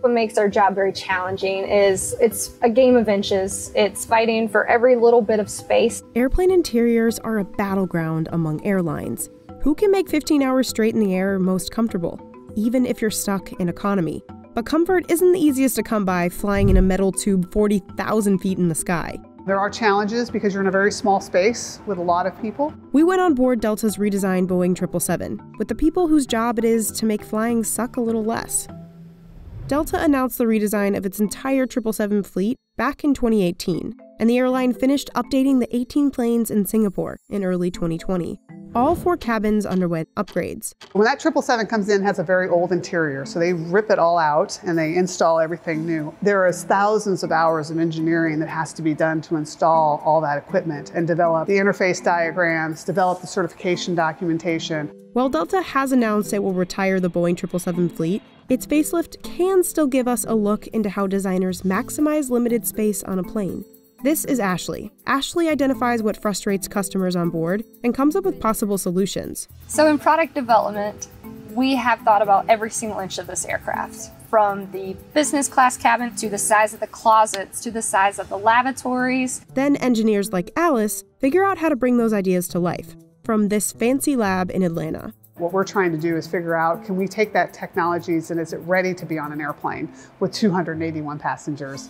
What makes our job very challenging is it's a game of inches. It's fighting for every little bit of space. Airplane interiors are a battleground among airlines. Who can make 15 hours straight in the air most comfortable, even if you're stuck in economy? But comfort isn't the easiest to come by flying in a metal tube 40,000 feet in the sky. There are challenges because you're in a very small space with a lot of people. We went on board Delta's redesigned Boeing 777 with the people whose job it is to make flying suck a little less. Delta announced the redesign of its entire 777 fleet back in 2018, and the airline finished updating the 18 planes in Singapore in early 2020. All 4 cabins underwent upgrades. When that 777 comes in, it has a very old interior, so they rip it all out and they install everything new. There is thousands of hours of engineering that has to be done to install all that equipment and develop the interface diagrams, develop the certification documentation. While Delta has announced it will retire the Boeing 777 fleet, its facelift can still give us a look into how designers maximize limited space on a plane. This is Ashley. Ashley identifies what frustrates customers on board and comes up with possible solutions. So in product development, we have thought about every single inch of this aircraft, from the business class cabin to the size of the closets to the size of the lavatories. Then engineers like Alice figure out how to bring those ideas to life from this fancy lab in Atlanta. What we're trying to do is figure out, can we take that technologies and is it ready to be on an airplane with 281 passengers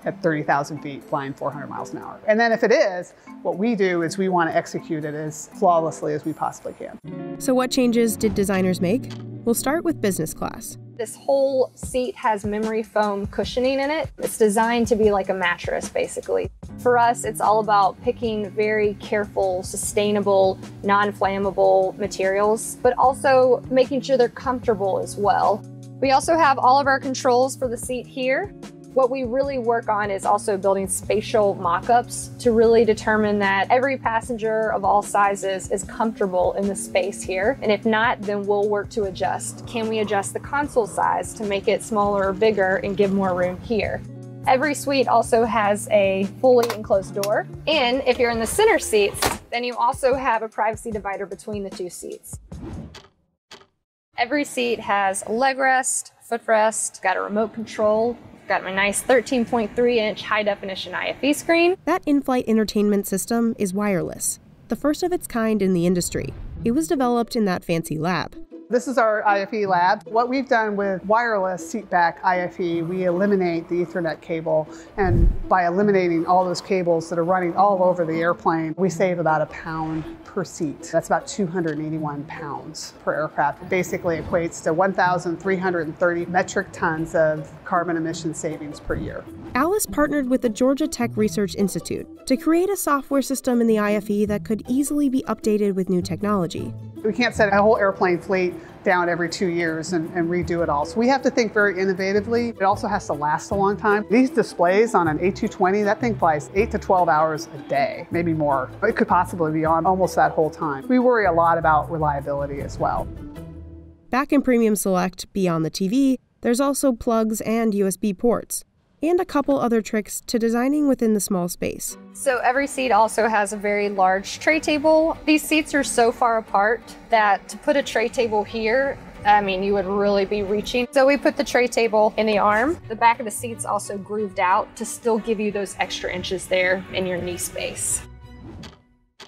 at 30,000 feet flying 400 miles an hour? And then if it is, what we do is we want to execute it as flawlessly as we possibly can. So what changes did designers make? We'll start with business class. This whole seat has memory foam cushioning in it. It's designed to be like a mattress, basically. For us, it's all about picking very careful, sustainable, non-flammable materials, but also making sure they're comfortable as well. We also have all of our controls for the seat here. What we really work on is also building spatial mock-ups to really determine that every passenger of all sizes is comfortable in the space here. And if not, then we'll work to adjust. Can we adjust the console size to make it smaller or bigger and give more room here? Every suite also has a fully enclosed door. And if you're in the center seats, then you also have a privacy divider between the 2 seats. Every seat has a leg rest, footrest, got a remote control. Got my nice 13.3-inch high-definition IFE screen. That in-flight entertainment system is wireless, the first of its kind in the industry. It was developed in that fancy lab. This is our IFE lab. What we've done with wireless seatback IFE, we eliminate the Ethernet cable, and by eliminating all those cables that are running all over the airplane, we save about a pound per seat. That's about 281 pounds per aircraft. It basically equates to 1,330 metric tons of carbon emission savings per year. Alice partnered with the Georgia Tech Research Institute to create a software system in the IFE that could easily be updated with new technology. We can't set a whole airplane fleet down every 2 years and redo it all. So we have to think very innovatively. It also has to last a long time. These displays on an A220, that thing flies 8 to 12 hours a day, maybe more. It could possibly be on almost that whole time. We worry a lot about reliability as well. Back in Premium Select, beyond the TV, there's also plugs and USB ports, and a couple other tricks to designing within the small space. So every seat also has a very large tray table. These seats are so far apart that to put a tray table here, I mean, you would really be reaching. So we put the tray table in the arm. The back of the seat's also grooved out to still give you those extra inches there in your knee space.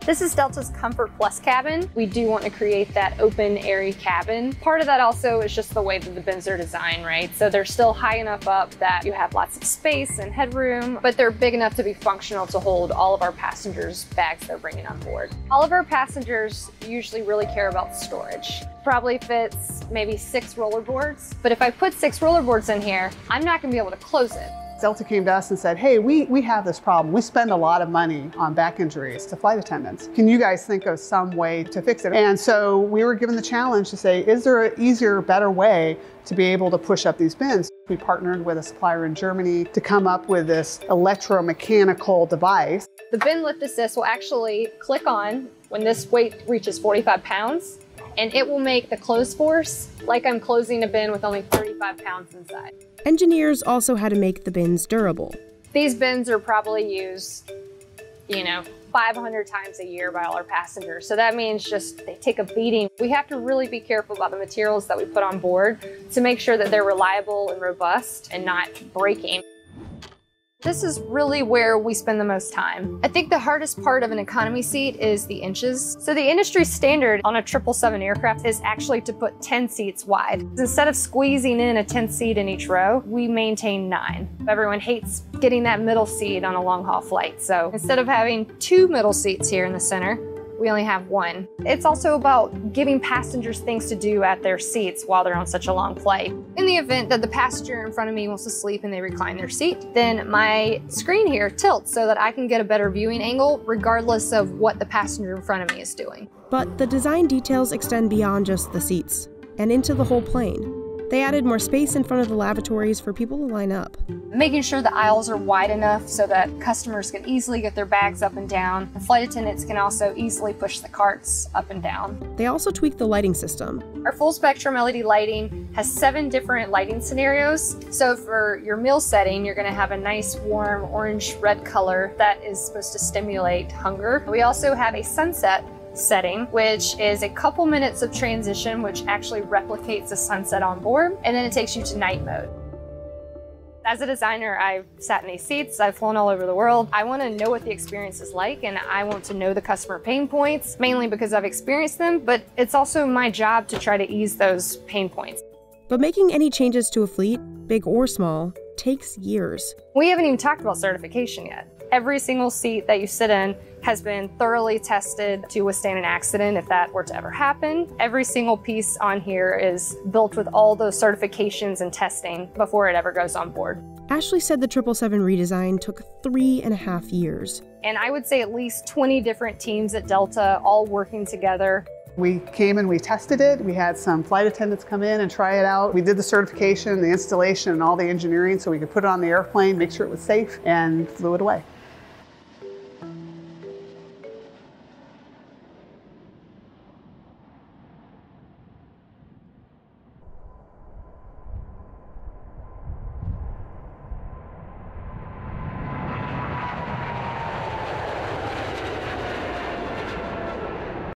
This is Delta's Comfort Plus cabin. We do want to create that open, airy cabin. Part of that also is just the way that the bins are designed, right? So they're still high enough up that you have lots of space and headroom, but they're big enough to be functional to hold all of our passengers' bags they're bringing on board. All of our passengers usually really care about storage. Probably fits maybe 6 rollerboards, but if I put 6 rollerboards in here, I'm not going to be able to close it. Delta came to us and said, hey, we have this problem. We spend a lot of money on back injuries to flight attendants. Can you guys think of some way to fix it? And so we were given the challenge to say, is there an easier, better way to be able to push up these bins? We partnered with a supplier in Germany to come up with this electromechanical device. The bin lift assist will actually click on when this weight reaches 45 pounds, and it will make the close force like I'm closing a bin with only 35 pounds inside. Engineers also had to make the bins durable. These bins are probably used, 5 500 times a year by all our passengers. So that means just they take a beating. We have to really be careful about the materials that we put on board to make sure that they're reliable and robust and not breaking. This is really where we spend the most time. I think the hardest part of an economy seat is the inches. So the industry standard on a 777 aircraft is actually to put 10 seats wide. Instead of squeezing in a 10th seat in each row, we maintain 9. Everyone hates getting that middle seat on a long haul flight. So instead of having 2 middle seats here in the center, we only have 1. It's also about giving passengers things to do at their seats while they're on such a long flight. In the event that the passenger in front of me wants to sleep and they recline their seat, then my screen here tilts so that I can get a better viewing angle regardless of what the passenger in front of me is doing. But the design details extend beyond just the seats and into the whole plane. They added more space in front of the lavatories for people to line up. Making sure the aisles are wide enough so that customers can easily get their bags up and down. The flight attendants can also easily push the carts up and down. They also tweaked the lighting system. Our full spectrum LED lighting has 7 different lighting scenarios. So for your meal setting, you're going to have a nice warm orange-red color that is supposed to stimulate hunger. We also have a sunset setting, which is a couple minutes of transition, which actually replicates the sunset on board, and then it takes you to night mode. As a designer, I've sat in these seats, I've flown all over the world. I want to know what the experience is like, and I want to know the customer pain points, mainly because I've experienced them, but it's also my job to try to ease those pain points. But making any changes to a fleet, big or small, takes years. We haven't even talked about certification yet. Every single seat that you sit in has been thoroughly tested to withstand an accident if that were to ever happen. Every single piece on here is built with all those certifications and testing before it ever goes on board. Ashley said the 777 redesign took 3.5 years. And I would say at least 20 different teams at Delta all working together. We came and we tested it. We had some flight attendants come in and try it out. We did the certification, the installation, and all the engineering so we could put it on the airplane, make sure it was safe, and flew it away.